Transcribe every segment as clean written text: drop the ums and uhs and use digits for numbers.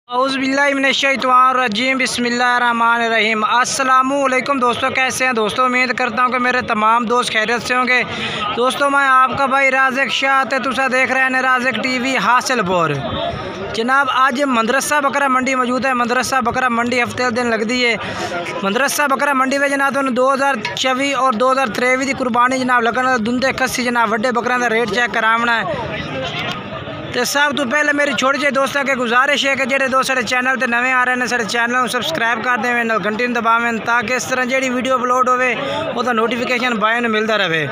औज़ुबिल्लाहिमिनश्शैतानिर्रजीम बिस्मिल्लाहिर्रहमानिर्रहीम। अस्सलामुअलैकुम दोस्तों, कैसे हैं दोस्तों? उम्मीद करता हूँ कि मेरे तमाम दोस्त खैरियत से होंगे। दोस्तों, मैं आपका भाई राज़िक शाह ते तुसा देख रहे हैं राज़िक टीवी हासिलपुर। जनाब, आज मदरसा बकरा मंडी मौजूद है। मदरसा बकरा मंडी हफ्ते दिन लगती है। मदरसा बकरा मंडी में जनाब 2024 और 2023 की कुर्बानी जनाब लगन दुंदे खस्सी जनाब वड्डे बकरों का रेट चेक करावना है। तो सब तो पहले मेरी छोटी जी दोस्तों के गुजारिश है कि जेडे दोस्त साढ़े चैनल पर नवे आ रहे हैं साढ़े चैनल को सबसक्राइब कर दें, घंटी दबावें ताकि इस तरह जी वीडियो अपलोड होवे वो नोटिफिकेशन बाय में मिलता रहे।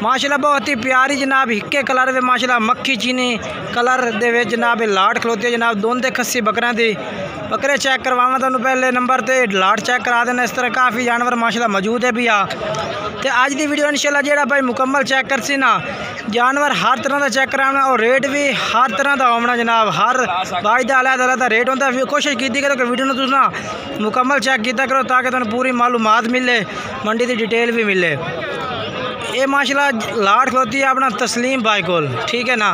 माशाल्लाह बहुत ही प्यारी जनाब हिक्के कलर में माशाल्लाह मक्खी चीनी कलर दे जनाब लाट खलोती है जनाब दोंदे खस्सी बकरा दी बकरे चेक करवावा तो पहले नंबर ते लाट चेक करा देना। इस तरह काफ़ी जानवर माशाल्लाह मौजूद है भी आ तो अज की वीडियो इंशाल्लाह जेड़ा भाई मुकम्मल चेक कर सी ना जानवर हर तरह का चेक कराना और रेट भी हर तरह का होना जनाब। हर बाई का अलग रेट होता है। कोशिश की करो कि वीडियो तुम ना मुकम्मल चेक किया करो ताकि तुम पूरी मालूमात मिले, मंडी की डिटेल भी मिले। ये माशाल्लाह लाट खलोती है अपना तस्लीम भाई को, ठीक है ना।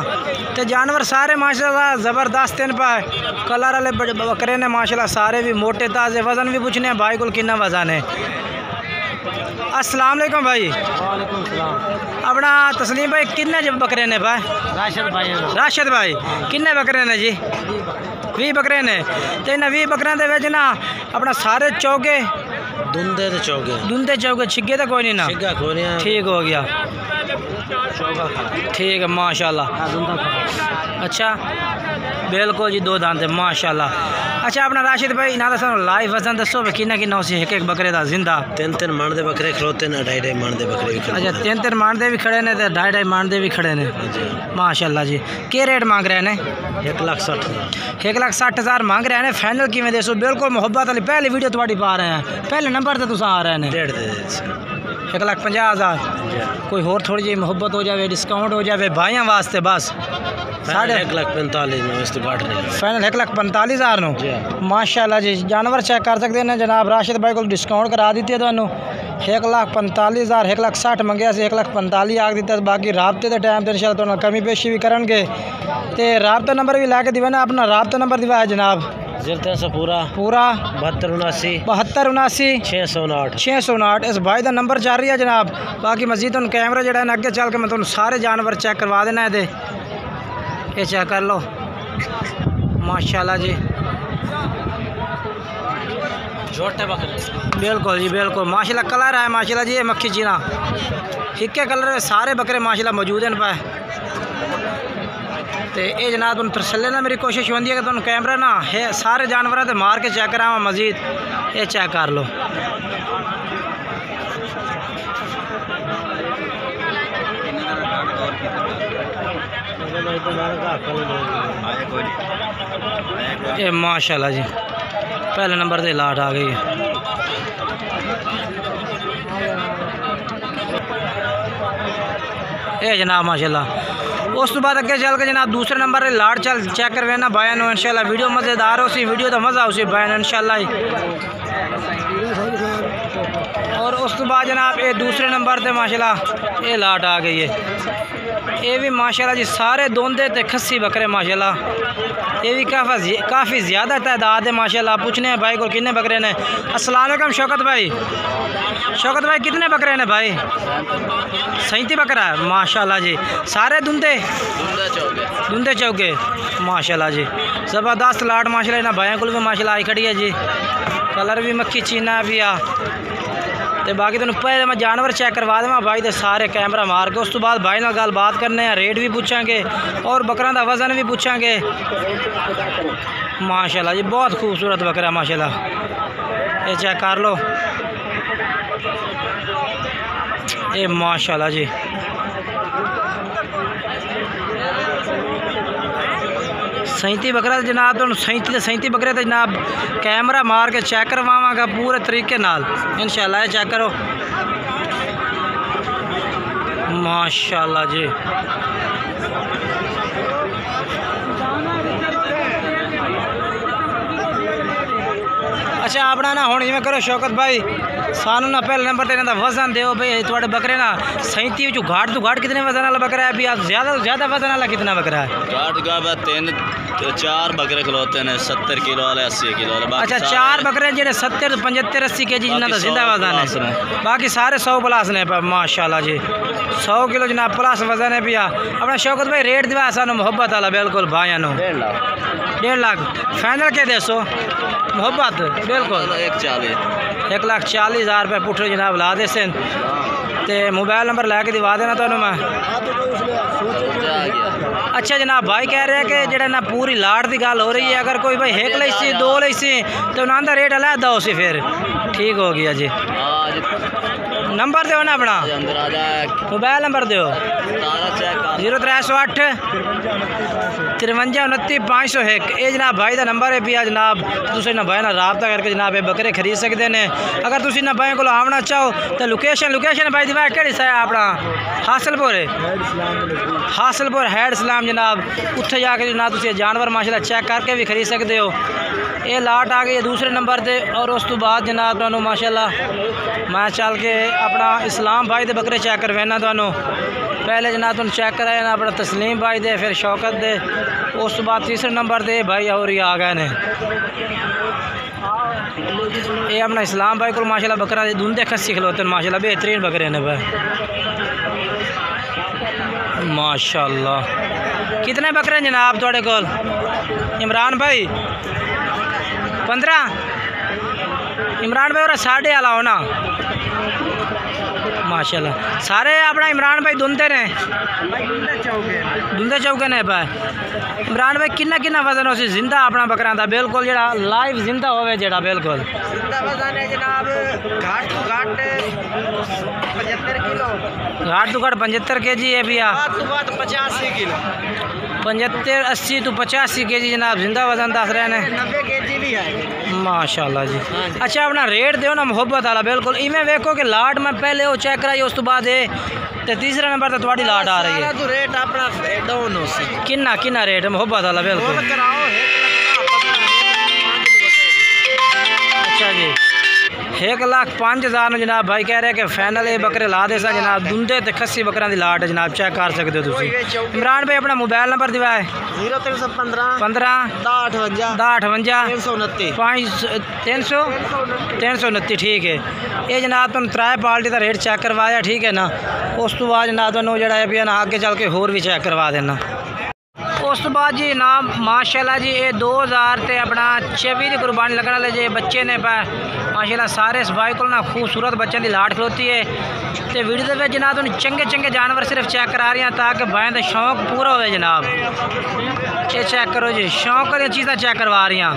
तो जानवर सारे माशाल्लाह ज़बरदस्त इन पाए कलर वाले बकरे ने माशाल्लाह सारे भी मोटे ताज़े। वज़न भी पूछने भाई को कितना वज़न है। अस्सलाम वालेकुम भाई। वालेकुम सलाम। अपना तस्लीम भाई किन्ने बकरे ने भाई? राशिद भाई किन्ने बकरे ने जी? 20 बकरे ने। तो इन 20 बकरियों के ना अपना सारे चौके दुंदे चौके छिगे तो कोई नहीं ना? ठीक हो गया, ठीक है माशाल्लाह। अच्छा बिल्कुल जी, 2 दांत माशाल्लाह। अच्छा अपना राशिद भाई ना दसो लाइव वजन दसो किन्ना किन्ना उसी एक बकरे का जिंदा? 3 मन दे बकरे खलोते ने, 2.5 मन दे बकरे भी खड़े। अच्छा 3 मन दे भी खड़े ने ते 2.5 मन दे भी खड़े ने माशाल्लाह जी। के रेट मांग रहे हैं? 1,60,000 मांग रहे हैं। फाइनल किवें दसो? बिल्कुल मुहब्बत वाली पहली वीडियो तुम्हारी पा रहे हैं, पहले नंबर ते तुसा आ रहे हैं। 1,50,000 कोई होर थोड़ी जी मुहब्बत हो जाए, डिस्काउंट हो जाए भाइयों वास्ते बस 1,45,000 फाइनल 1,45,000 नो माशाल्लाह जी। जानवर चेक कर सकते हैं जनाब। राशिद भाई को डिस्काउंट करा दी है तो 1,45,000 1,60,000 मंगया से 1,45,000 आग दिता। बाकी राबते के टाइम तो इंशाल्लाह तो कमी पेशी भी करेंगे। तो राबता नंबर भी लैके दिवा ना, अपना राबता नंबर दिवा है जनाब 0300 पूरा 7279 659। इस भाई का नंबर चल रही है जनाब। बाकी मजीद तुम कैमरा जो है अगे चल के मैं तुम्हें सारे जानवर चेक करवा देना है। ये चेक कर लो माशाल्लाह जी। छोटे बकरे बिल्कुल जी बिल्कुल माशाल्लाह कलर है माशाल्लाह जी। ये मक्खी चीना हिक्के कलर में सारे बकरे माशाल्लाह मौजूद हैं पाए। तो ये जनाब तुम तसल्ली ना मेरी कोशिश होती है कि तुम कैमरा ना है सारे जानवर तो मार के चेक करावा मजीद। ये चेक कर लो ये माशाल्लाह जी। पहले नंबर से लाट आ गई है। ये जनाब माशाल्लाह। उस तो बाद अगे चल के जनाब दूसरे नंबर पर लाट चल चेक करवे ना बायन इंशाल्लाह। वीडियो मज़ेदार हो सी वीडियो तो मज़ा उसी बायन इंशाल्लाह। और उस तो बाद जनाब ये दूसरे नंबर पे माशाल्लाह ये लाट आ गई है। ये भी माशाल्लाह जी सारे दोंदे ते खस्सी बकरे माशाल्लाह। ये भी काफ़ी ज़्यादा तादाद है माशाल्लाह। पूछने हैं भाई को कितने बकरे ने। अस्सलाम वालेकुम शौकत भाई। शौकत भाई कितने बकरे ने भाई? 37 बकरा है माशाल्लाह जी। सारे दुंदे चौके माशाल्लाह जी। ज़बरदस्त लाट माशाल्लाह। ना भाइयों को भी माशाल्लाह आई खड़ी है जी। कलर भी मक्खी चीना भी आ। तो बाकी तुम पहले मैं जानवर चेक करवा देवा भाई तो सारे कैमरा मार के। उस तो बाद भाई नाल गल बात करने हैं, रेट भी पूछांगे और बकरा का वज़न भी पूछांगे माशाल्लाह जी। बहुत खूबसूरत बकरा माशाल्लाह। ये चेक कर लो ये माशाल्लाह जी। सैंती बकरा जनाब तुम 37 बकरे तो जनाब कैमरा मार के चेक करवावांगा पूरे तरीके नाल इंशाल्लाह। ये चेक करो माशाल्लाह जी। अच्छा अपना ना हुण जिवें करो शौकत भाई सानू ना पहले नंबर पर वजन दो भाई थोड़े बकरे ना 37 घाट तो घाट कितने वजन वाला बकरा है? अभी ज़्यादा वजन वाला कितना बकरा है? घाट का 3 तो 4 बकरे खलोते हैं 70 किलो वाले 80 किलो वाले। अच्छा 4 बकरे जेडे 70 75 80 केजी जिन्ना दा जिंदा वजन है, बाकी सारे 100 प्लस ने माशाल्लाह जी। 100 किलो जनाब प्लस वजन है पिया। अपना शौकत भाई रेट दिवा सानू मोहब्बत वाला बिल्कुल भाइयों नु 1.5 लाख फाइनल के देसो मोहब्बत बिल्कुल 1,40,000 रुपये पुट्ठे जनाब ला दे सन ते मोबाइल नंबर लैके दिवा देना तुहानू मैं। अच्छा जनाब भाई कह रहे हैं कि जेड़ा ना पूरी लाट की गल हो रही है, अगर कोई भाई 1 लईसी 2 लईसी तो उन्होंने रेट अलहदा हो सी फिर ठीक हो गया जी। नंबर दो ना अपना मोबाइल नंबर दो 0308 53 29 501। ये जनाब भाई का नंबर है पिया जनाब। तुम ना भाई ना रबता करके जनाब ये बकरे खरीद सकते हैं। अगर तुम ना भाई को आना चाहो तो लोकेशन भाई दिवा कि अपना हासिलपुर हैड सलाम जनाब, उत्थे जाके जनाब तुम जानवर माशाल्लाह चेक करके भी खरीद सकते हो। ये लाट आ गई है दूसरे नंबर पे। और उस तो बाद जनाब तुहानू माशाल्लाह मैं चल के अपना इस्लाम भाई दे बकरे चेक करवाना तुहानू। पहले जनाब तुम चेक कराए ना अपना तस्लीम भाई दे, फिर शौकत दे, उस तो बाद तीसरे नंबर पे भाई और ही आ गए ने। ये अपना इस्लाम भाई को माशाल्लाह बकरा धुंधे खस्सी खलोते माशाल्लाह बेहतरीन बकरे ने भाई माशाल्लाह। कितने बकरे जनाब थोड़े कोल इमरान भाई? 15 इमरान भाई और 1.5 आला हो ना माशाल्लाह। सारे अपना इमरान भाई धुंधे ने चौके ने भाई। इमरान भाई कितना कितना वजन हो जिंदा अपना बकरा दा बिल्कुल जेड़ा लाइव जिंदा होवे जेड़ा बिल्कुल जिंदा वजन है जनाब घाट तो घाट 75 किलो घाट तो घाट 75 केजी है भैया। 85 किलो 75 80 तो 85 केजी जनाब जिंदा वजन दस रहे हैं। 90 केजी भी है माशाल्लाह जी। अच्छा अपना रेट दो ना मोहब्बत वाला बिल्कुल। इवें वेखो कि लाट मैं पहले वो चेक कराई उस तो बाद तीसरे नंबर तो थोड़ी लाट आ रही है। तो रेट अपना डाउन हो सी किन्ना रेट मोहब्बत वाला बिल्कुल। अच्छा जी 1,05,000 जनाब भाई कह रहे हैं कि फाइनल ये बकरे ला दे सा जनाब। धुंधे ते खस्सी बकरा की लाट है जनाब, चेक कर सकते हो तुम। इमरान भाई अपना मोबाइल नंबर दिवाए 0315 329 ठीक है। ये जनाब तुम 3 पार्टी का रेट चेक करवाया ठीक है ना। उस तो बाद जनाब तुम जरा है ना आगे चल के होर भी चेक करवा देना। उस तो बाद जी जनाब माशाल्लाह जी ये 2000 ते अपना 26 की कुर्बानी लगने वाले जे बच्चे ने पा माशाल्लाह सारे इस भाई को ना खूबसूरत बच्चों की लाट खलोती है। तो वीडियो के जनाब तुम चंगे जानवर सिर्फ चेक करा रही हैं ताकि भाई का शौक पूरा हो जनाब। ये चेक करो जी शौक वाली चीज़ें चेक करवा रही हैं।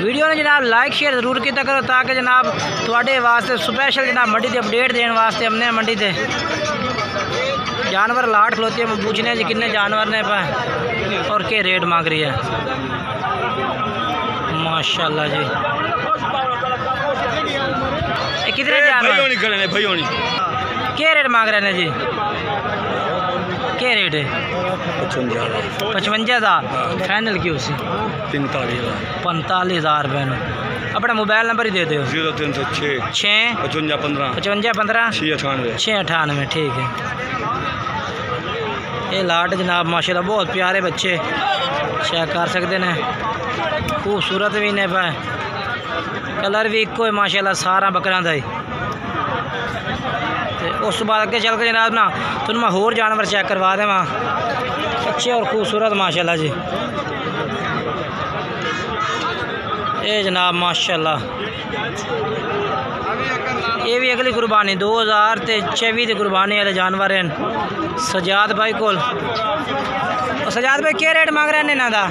वीडियो ने जनाब लाइक शेयर जरूर किया करो ताकि जनाब थोड़े वास्ते स्पैशल जनाब मंडी की अपडेट देने वास्ते हमने मंडी से जानवर लाट खलोती है। पूछने जी कितने जानवर ने पा और क्या रेट मांग रही है माशाल्लाह जी। कितने जानवर क्या रेट मांग रहे हैं जी? क्या रेट है? 55,000 फाइनल की उसी 45,000 रुपये। अपना मोबाइल नंबर ही दे दो 0306 55 15 698 ठीक है। ये लाट जनाब माशाल्लाह बहुत प्यारे बच्चे चेक कर सकते हैं। खूबसूरत भी ने पे कलर भी इको है माशाल्लाह सारा बकरा का ही। उस बाद अगे चल के जनाब ना तुम मैं होर जानवर चेक करवा देव अच्छे और खूबसूरत माशाल्लाह जी। ये जनाब माशाल्लाह ये भी अगली कुर्बानी 2024 की कुर्बानी वाले जानवर हैं। सजाद भाई को सजाद भाई क्या रेट मांग रहे हैं इन्हों का?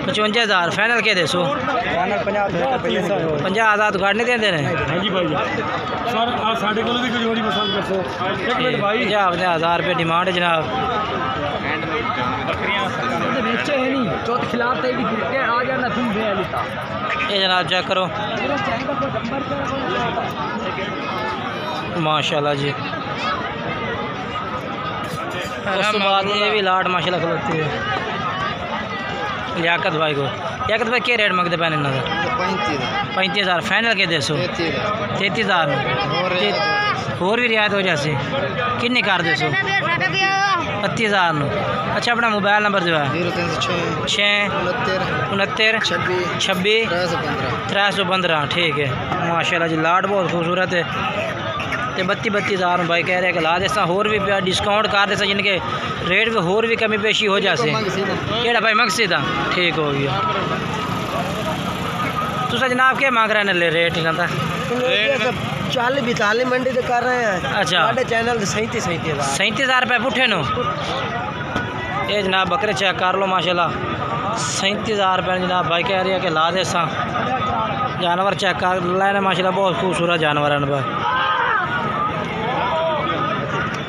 55,000 फाइनल के दसो 50,000 तो घट नहीं देंगे ने 50,000 रुपये डिमांड है जनाब। ये जनाब चेक करो माशाल्लाह जी। उस बाद ये भी लाट माशाल्लाह खलोती है। लियाकत भाई को लियाकत भाई क्या रेट मंगते पैन इन्हों का? 35,000 फाइनल के दसो 33,000 होर भी रियायत हो जासी किन्नी कर दसो 32,000 ਨੂੰ। ਅੱਛਾ ਆਪਣਾ ਮੋਬਾਈਲ ਨੰਬਰ ਜੋ ਹੈ 6 69 26 315 ठीक है माशाल्लाह जी। लाट बहुत खूबसूरत है। तो 32,000 भाई कह रहे हैं कि ला देसा होर भी डिस्काउंट कर देसा जिनके रेट में होर भी कमी पेशी हो जासे। केड़ा भाई मकसद है ठीक हो गया। तुसा जनाब क्या मांग रहे हैं रेट इनका? 40-42 मंडी से कर रहे हैं। अच्छा चैनल 37,000 रुपये पुठे नो। ये जनाब बकरे चेक कर लो माशाल्लाह 37,000 रुपये जनाब भाई कह रहे हैं कि ला दे सा। जानवर चेक कर लेने माशाल्लाह बहुत खूबसूरत जानवर हैं भाई।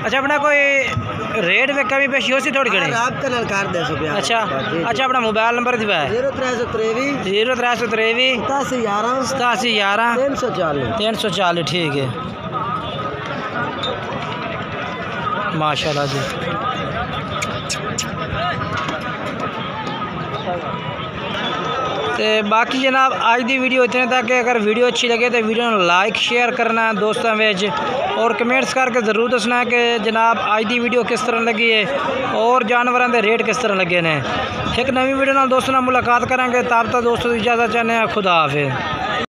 अच्छा अपना कोई रेट में कमी पेशी हो सी थोड़ी घड़ी? अच्छा अच्छा अपना मोबाइल नंबर दिवा है 0323 87 11 340 ठीक है माशाल्लाह जी। तो बाकी जनाब आज की वीडियो इतने तक है। अगर वीडियो अच्छी लगे तो वीडियो लाइक शेयर करना है दोस्तों में और कमेंट्स करके ज़रूर दसना है कि जनाब आज की वीडियो किस तरह लगी है और जानवरों के रेट किस तरह लगे ने। एक नवी वीडियो दोस्तों मुलाकात करेंगे। तब तक दोस्तों इजाज़त चाहते हैं। खुदा हाफिज़।